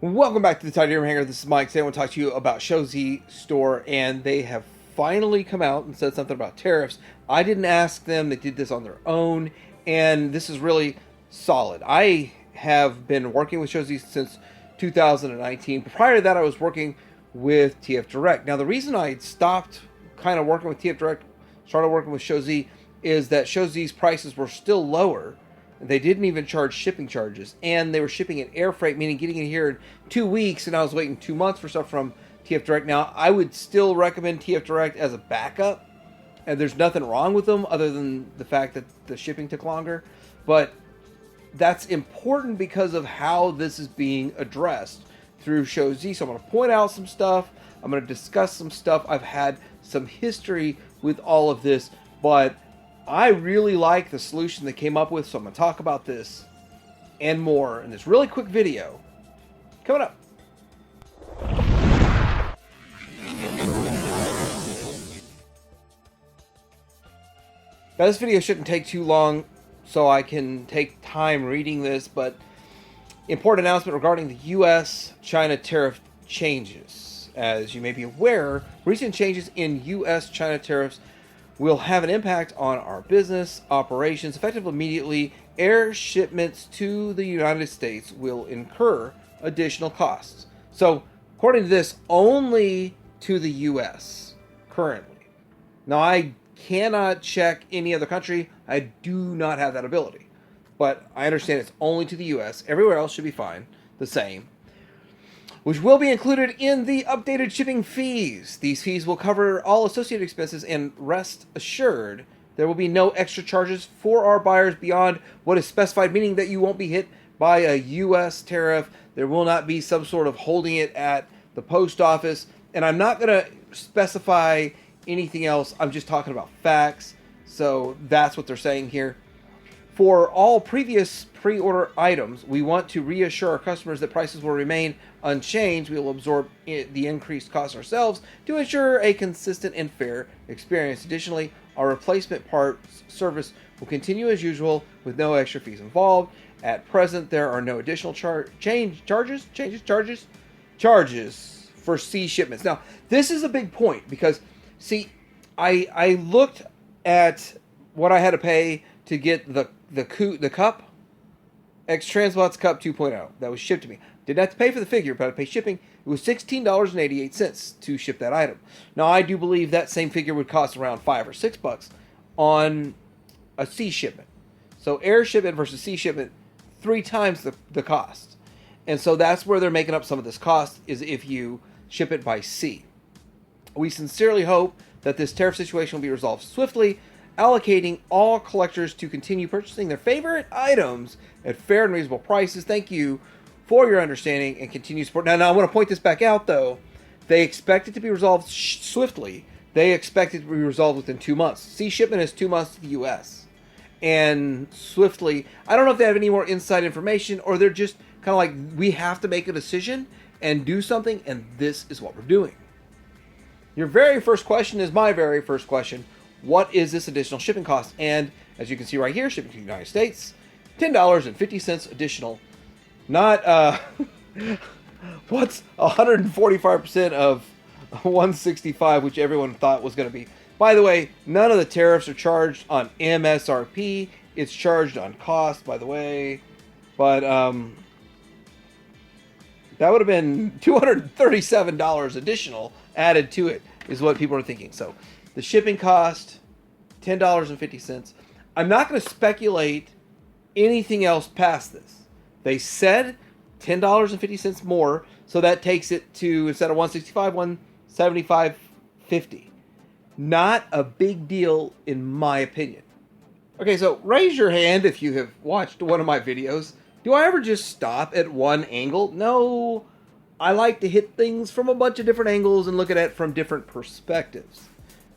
Welcome back to the Tariff Hanger. This is Mike. Today I want to talk to you about Showz store, and they have finally come out and said something about tariffs. I didn't ask them; they did this on their own, and this is really solid. I have been working with Showz since 2019. Prior to that, I was working with TF Direct. Now, the reason I stopped kind of working with TF Direct, started working with Showz, is that Showz's prices were still lower. They didn't even charge shipping charges, and they were shipping in air freight, meaning getting it here in 2 weeks, and I was waiting 2 months for stuff from TF Direct. Now, I would still recommend TF Direct as a backup, and there's nothing wrong with them other than the fact that the shipping took longer, but that's important because of how this is being addressed through Showz. So I'm going to point out some stuff, I'm going to discuss some stuff. I've had some history with all of this, but I really like the solution they came up with, so I'm going to talk about this and more in this really quick video coming up. Now, this video shouldn't take too long, so I can take time reading this, but important announcement regarding the U.S.-China tariff changes. As you may be aware, recent changes in U.S.-China tariffs will have an impact on our business operations. Effective immediately, air shipments to the United States will incur additional costs. So, according to this, only to the U.S. currently. Now, I cannot check any other country. I do not have that ability. But I understand it's only to the U.S. Everywhere else should be fine, the same, which will be included in the updated shipping fees. These fees will cover all associated expenses, and rest assured, there will be no extra charges for our buyers beyond what is specified, meaning that you won't be hit by a U.S. tariff. There will not be some sort of holding it at the post office, and I'm not going to specify anything else. I'm just talking about facts, so that's what they're saying here. For all previous pre-order items, we want to reassure our customers that prices will remain unchanged. We will absorb the increased costs ourselves to ensure a consistent and fair experience. Additionally, our replacement parts service will continue as usual with no extra fees involved. At present, there are no additional charges for C shipments. Now, this is a big point because, see, I looked at what I had to pay to get the cup, X-Transbots Cup 2.0 that was shipped to me. Didn't have to pay for the figure, but I paid shipping. It was $16.88 to ship that item. Now, I do believe that same figure would cost around $5 or $6 on a C shipment. So air shipment versus C shipment, 3 times the cost. And so that's where they're making up some of this cost, is if you ship it by sea. We sincerely hope that this tariff situation will be resolved swiftly, allocating all collectors to continue purchasing their favorite items at fair and reasonable prices. Thank you for your understanding and continued support. Now I want to point this back out, though. They expect it to be resolved swiftly. They expect it to be resolved within 2 months. C shipment is 2 months to the U.S. And swiftly, I don't know if they have any more inside information, or they're just kind of like, we have to make a decision and do something, and this is what we're doing. Your very first question is my very first question. What is this additional shipping cost? And as you can see right here, shipping to the United States, $10.50 additional. Not, what's 145% of 165, which everyone thought was going to be. By the way, none of the tariffs are charged on MSRP. It's charged on cost, by the way. But that would have been $237 additional added to it, is what people are thinking. So the shipping cost, $10.50. I'm not going to speculate anything else past this. They said $10.50 more, so that takes it to, instead of 165, 175.50. Not a big deal in my opinion. Okay, so raise your hand if you have watched one of my videos. Do I ever just stop at one angle? No, I like to hit things from a bunch of different angles and look at it from different perspectives.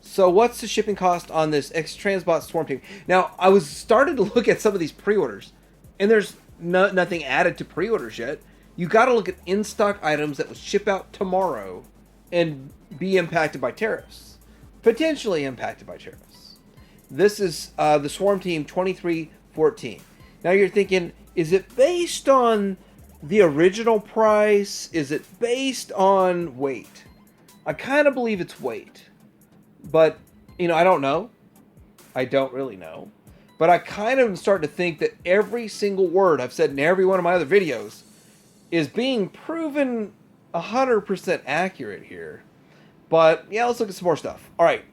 So what's the shipping cost on this X-Transbot Swarm Team? Now, I was starting to look at some of these pre-orders, and there's nothing added to pre-orders yet. You got to look at in-stock items that will ship out tomorrow and be impacted by tariffs. Potentially impacted by tariffs. This is the Swarm Team 2314. Now you're thinking, is it based on the original price? Is it based on weight? I kind of believe it's weight. But, I don't know. I don't really know. But I kind of am starting to think that every single word I've said in every one of my other videos is being proven 100% accurate here. But, yeah, let's look at some more stuff. All right.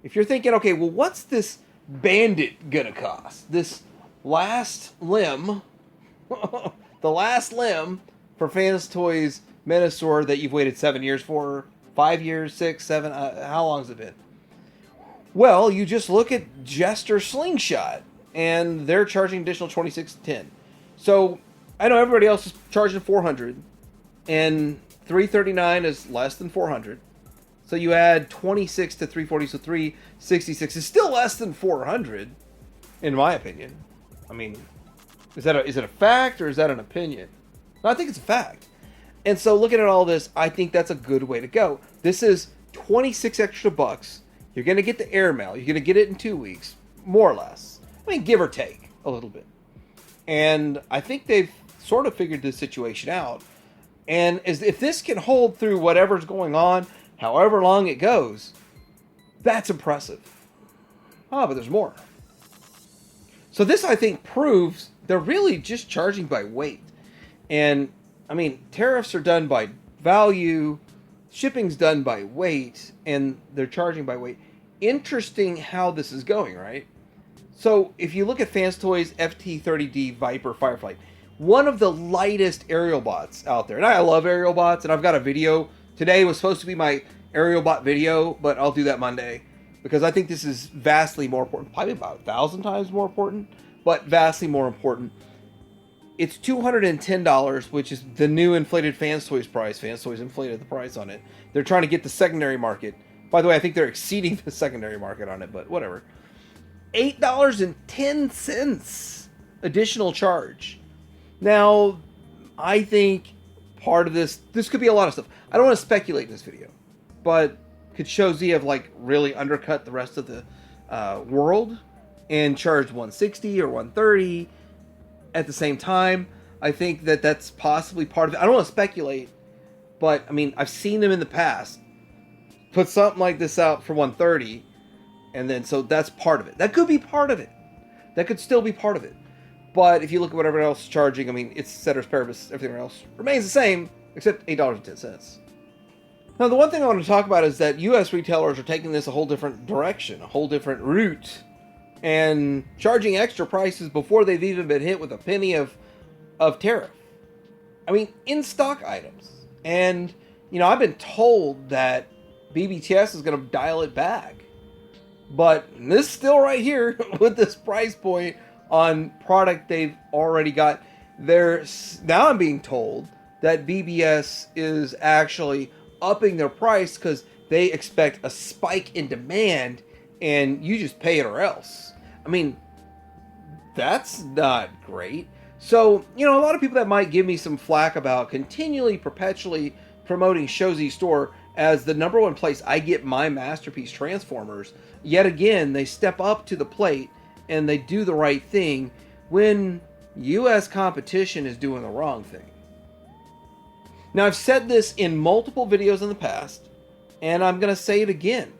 If you're thinking, okay, well, what's this Bandit gonna cost? This last limb, the last limb for Fans Toys Menasor that you've waited 7 years for, 5 years, 6, 7, how long has it been? Well, you just look at Jester Slingshot, and they're charging additional $26.10. So I know everybody else is charging $400, and $339 is less than $400. So you add 26 to 340, so 366 is still less than 400, in my opinion. I mean, is it a fact or is that an opinion? No, I think it's a fact. And so looking at all this, I think that's a good way to go. This is 26 extra bucks. You're going to get the airmail. You're going to get it in 2 weeks, more or less. I mean, give or take a little bit. And I think they've sort of figured this situation out. And if this can hold through whatever's going on, however long it goes, that's impressive. But there's more. So this, I think, proves they're really just charging by weight. And, I mean, tariffs are done by value, shipping's done by weight, and they're charging by weight. Interesting how this is going, right? So, if you look at Fans Toys FT30D Viper Firefly, one of the lightest aerial bots out there. And I love aerial bots, and I've got a video. Today was supposed to be my aerial bot video, but I'll do that Monday. Because I think this is vastly more important. Probably about 1,000 times more important, but vastly more important. It's $210, which is the new inflated Fans Toys price. Fans Toys inflated the price on it. They're trying to get the secondary market. By the way, I think they're exceeding the secondary market on it, but whatever. $8.10 additional charge. Now, I think part of this could be a lot of stuff. I don't want to speculate in this video, but could Showz have really undercut the rest of the world and charged $160 or $130 at the same time? I think that's possibly part of it. I don't want to speculate, but I mean, I've seen them in the past put something like this out for $130, and then so that's part of it. That could be part of it. That could still be part of it. But if you look at what everyone else is charging, I mean, it's ceteris paribus. Everything else remains the same, except $8.10. Now, the one thing I want to talk about is that U.S. retailers are taking this a whole different direction, a whole different route, and charging extra prices before they've even been hit with a penny of tariff. I mean, in-stock items. And, I've been told that BBTS is going to dial it back. But this is still right here with this price point on product they've already got. Now I'm being told that BBS is actually upping their price because they expect a spike in demand and you just pay it or else. I mean, that's not great. So, a lot of people that might give me some flack about perpetually promoting Showz store as the number one place I get my masterpiece Transformers, yet again, they step up to the plate and they do the right thing when U.S. competition is doing the wrong thing. Now, I've said this in multiple videos in the past, and I'm going to say it again.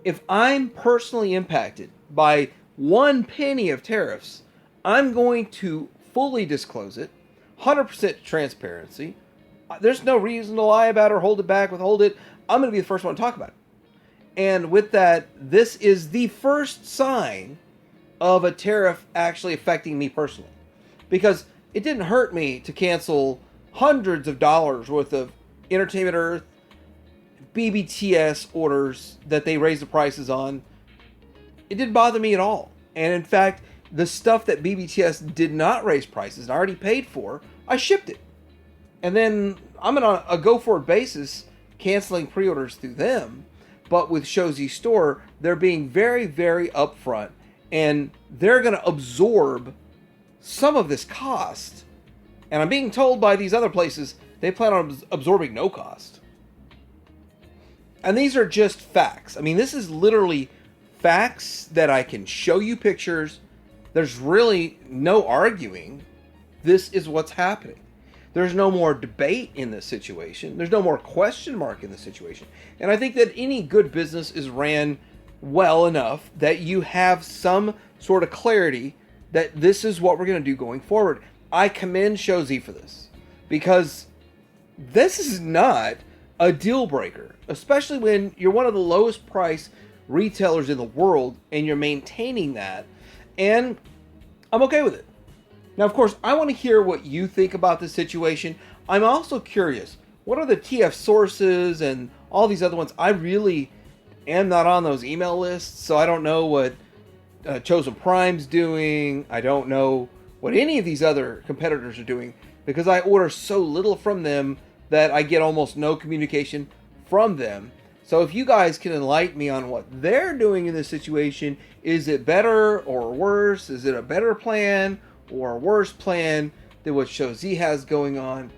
If I'm personally impacted by 1 penny of tariffs, I'm going to fully disclose it, 100% transparency. There's no reason to lie about it or hold it back, withhold it. I'm going to be the first one to talk about it. And with that, this is the first sign of a tariff actually affecting me personally. Because it didn't hurt me to cancel hundreds of dollars worth of Entertainment Earth, BBTS orders that they raised the prices on. It didn't bother me at all. And in fact, the stuff that BBTS did not raise prices and already paid for, I shipped it. And then I'm on a go-forward basis canceling pre-orders through them. But with Showz store, they're being very, very upfront. And they're going to absorb some of this cost. And I'm being told by these other places they plan on absorbing no cost. And these are just facts. I mean, this is literally facts that I can show you pictures. There's really no arguing. This is what's happening. There's no more debate in this situation. There's no more question mark in this situation. And I think that any good business is ran well enough that you have some sort of clarity that this is what we're going to do going forward. I commend Showz for this, because this is not a deal breaker, especially when you're one of the lowest price retailers in the world and you're maintaining that. And I'm okay with it. Now, of course, I want to hear what you think about this situation. I'm also curious, what are the TF sources and all these other ones? I really am not on those email lists, so I don't know what Chosen Prime's doing. I don't know what any of these other competitors are doing, because I order so little from them that I get almost no communication from them. So if you guys can enlighten me on what they're doing in this situation, is it better or worse? Is it a better plan or a worse plan than what Showz has going on?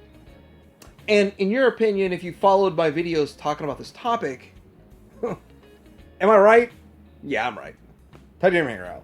And in your opinion, if you followed my videos talking about this topic, am I right? Yeah, I'm right. Titanium Hanger out.